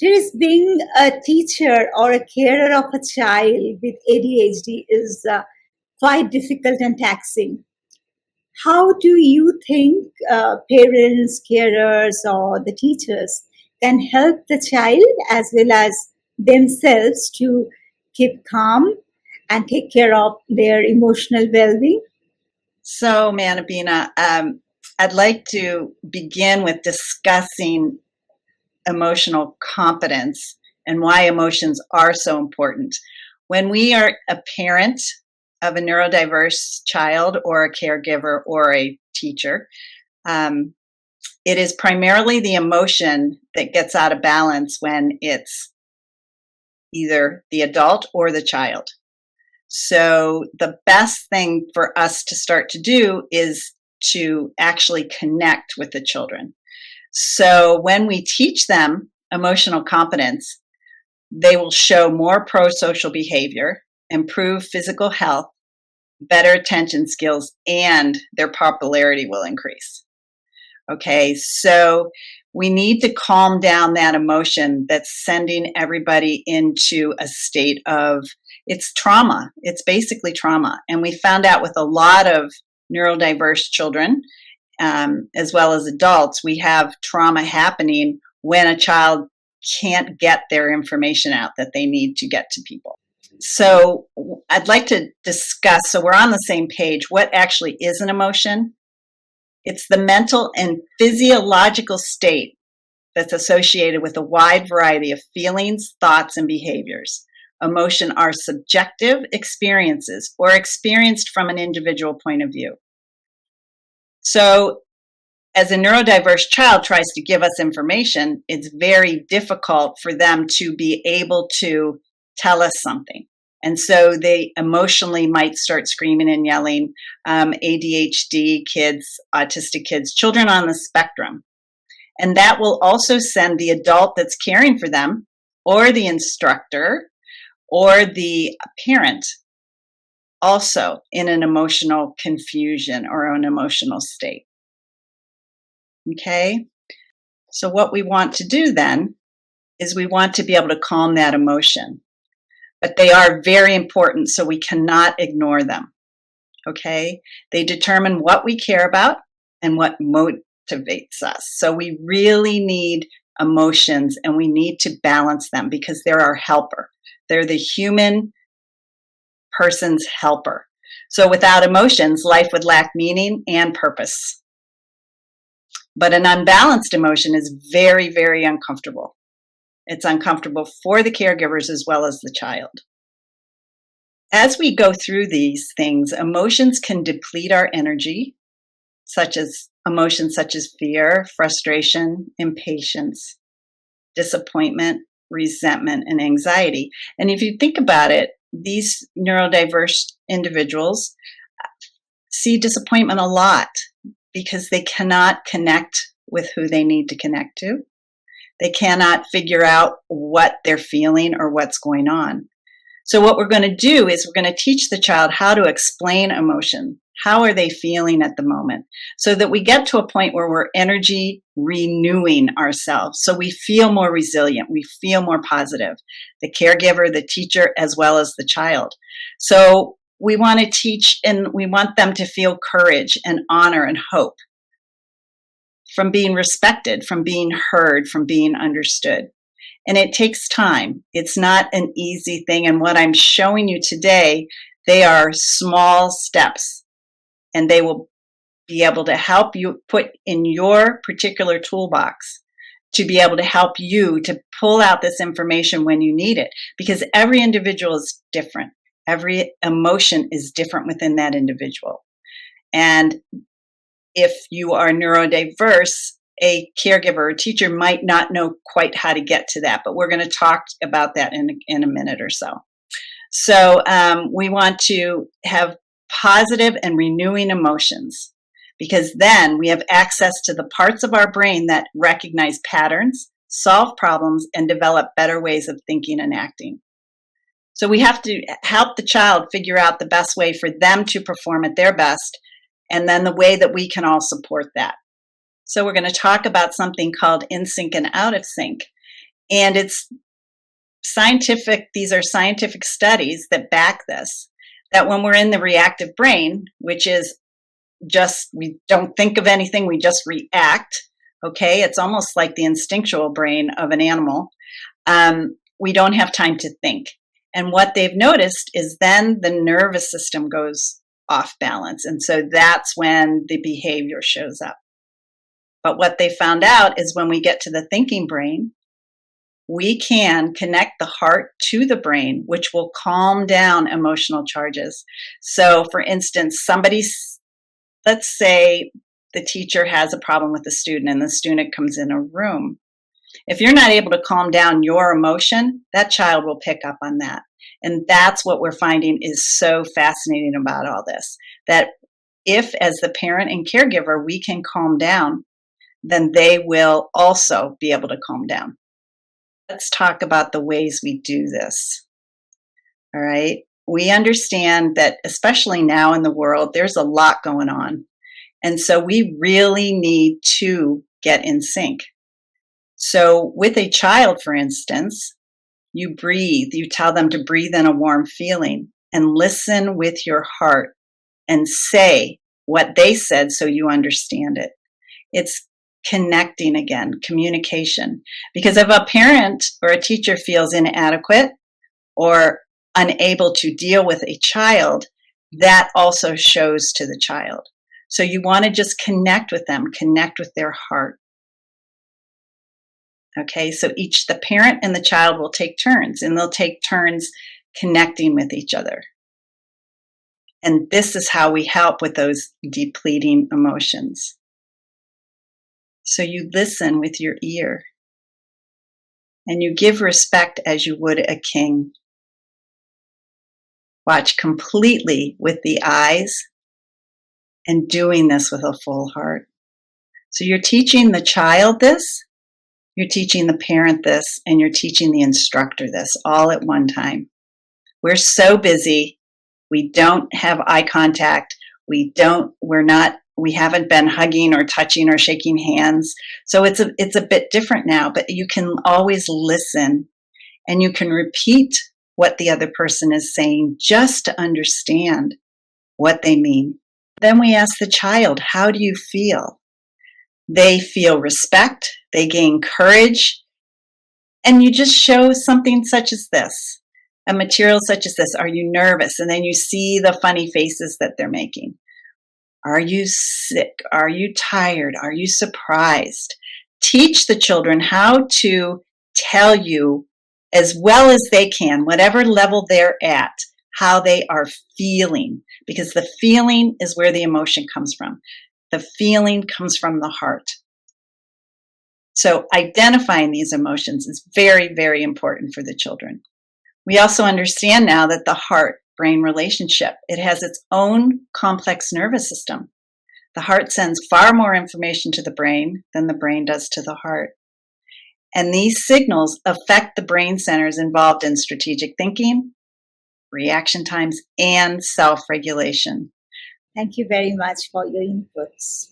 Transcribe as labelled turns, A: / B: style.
A: Just being a teacher or a carer of a child with ADHD is quite difficult and taxing. How do you think parents, carers, or the teachers can help the child as well as themselves to keep calm and take care of their emotional well-being?
B: So, Manabina, I'd like to begin with discussing emotional competence and why emotions are so important. When we are a parent of a neurodiverse child or a caregiver or a teacher, it is primarily the emotion that gets out of balance when it's either the adult or the child. So the best thing for us to start to do is to actually connect with the children. So when we teach them emotional competence, they will show more pro-social behavior, improve physical health, better attention skills, and their popularity will increase. Okay, so we need to calm down that emotion that's sending everybody into a state of, it's trauma. It's basically trauma. And we found out with a lot of neurodiverse children, as well as adults, we have trauma happening when a child can't get their information out that they need to get to people. So I'd like to discuss, so we're on the same page, what actually is an emotion. It's the mental and physiological state that's associated with a wide variety of feelings, thoughts, and behaviors. Emotion are subjective experiences or experienced from an individual point of view. So as a neurodiverse child tries to give us information, it's very difficult for them to be able to tell us something. And so they emotionally might start screaming and yelling. ADHD kids, autistic kids, children on the spectrum. And that will also send the adult that's caring for them, or the instructor, or the parent, also in an emotional confusion or an emotional state. Okay? So what we want to do then is we want to be able to calm that emotion. But they are very important, so we cannot ignore them. Okay? They determine what we care about and what motivates us. So we really need emotions, and we need to balance them because they're our helper. They're the human person's helper. So without emotions, life would lack meaning and purpose. But an unbalanced emotion is very, very uncomfortable. It's uncomfortable for the caregivers as well as the child. As we go through these things, emotions can deplete our energy, emotions such as fear, frustration, impatience, disappointment, resentment, and anxiety. And if you think about it, these neurodiverse individuals see disappointment a lot because they cannot connect with who they need to connect to. They cannot figure out what they're feeling or what's going on. So what we're going to do is we're going to teach the child how to explain emotion. How are they feeling at the moment? So that we get to a point where we're energy renewing ourselves. So we feel more resilient. We feel more positive. The caregiver, the teacher, as well as the child. So we want to teach, and we want them to feel courage and honor and hope from being respected, from being heard, from being understood. And it takes time. It's not an easy thing. And what I'm showing you today, they are small steps. And they will be able to help you put in your particular toolbox to be able to help you to pull out this information when you need it. Because every individual is different. Every emotion is different within that individual. And if you are neurodiverse, a caregiver or teacher might not know quite how to get to that, but we're going to talk about that in a minute or so. So we want to have positive and renewing emotions. because then we have access to the parts of our brain that recognize patterns, solve problems, and develop better ways of thinking and acting. So we have to help the child figure out the best way for them to perform at their best, and then the way that we can all support that. So we're going to talk about something called in sync and out of sync. And it's scientific, these are scientific studies that back this, that when we're in the reactive brain, which is just, we don't think of anything, we just react, okay? It's almost like the instinctual brain of an animal. We don't have time to think. And what they've noticed is then the nervous system goes off balance. And so that's when the behavior shows up. But what they found out is when we get to the thinking brain, we can connect the heart to the brain, which will calm down emotional charges. So for instance, let's say the teacher has a problem with the student and the student comes in a room. If you're not able to calm down your emotion, that child will pick up on that. And that's what we're finding is so fascinating about all this, that if as the parent and caregiver, we can calm down, then they will also be able to calm down. Let's talk about the ways we do this. All right. We understand that especially now in the world, there's a lot going on. And so we really need to get in sync. So with a child, for instance, you breathe, you tell them to breathe in a warm feeling and listen with your heart and say what they said so you understand it. It's connecting again, communication. Because if a parent or a teacher feels inadequate or unable to deal with a child, that also shows to the child. So you want to just connect with them, connect with their heart. Okay, so the parent and the child will take turns, and they'll take turns connecting with each other. And this is how we help with those depleting emotions. So you listen with your ear, and you give respect as you would a king. Watch completely with the eyes and doing this with a full heart. So you're teaching the child this, you're teaching the parent this, and you're teaching the instructor this all at one time. We're so busy. We don't have eye contact. We haven't been hugging or touching or shaking hands. So it's a bit different now, but you can always listen and you can repeat what the other person is saying just to understand what they mean. Then we ask the child, how do you feel? They feel respect, they gain courage, and you just show something such as this, a material such as this. Are you nervous? And then you see the funny faces that they're making. Are you sick? Are you tired? Are you surprised? Teach the children how to tell you as well as they can, whatever level they're at, how they are feeling, because the feeling is where the emotion comes from. The feeling comes from the heart. So identifying these emotions is very, very important for the children. We also understand now that the heart-brain relationship, it has its own complex nervous system. The heart sends far more information to the brain than the brain does to the heart. And these signals affect the brain centers involved in strategic thinking, reaction times, and self-regulation.
A: Thank you very much for your inputs.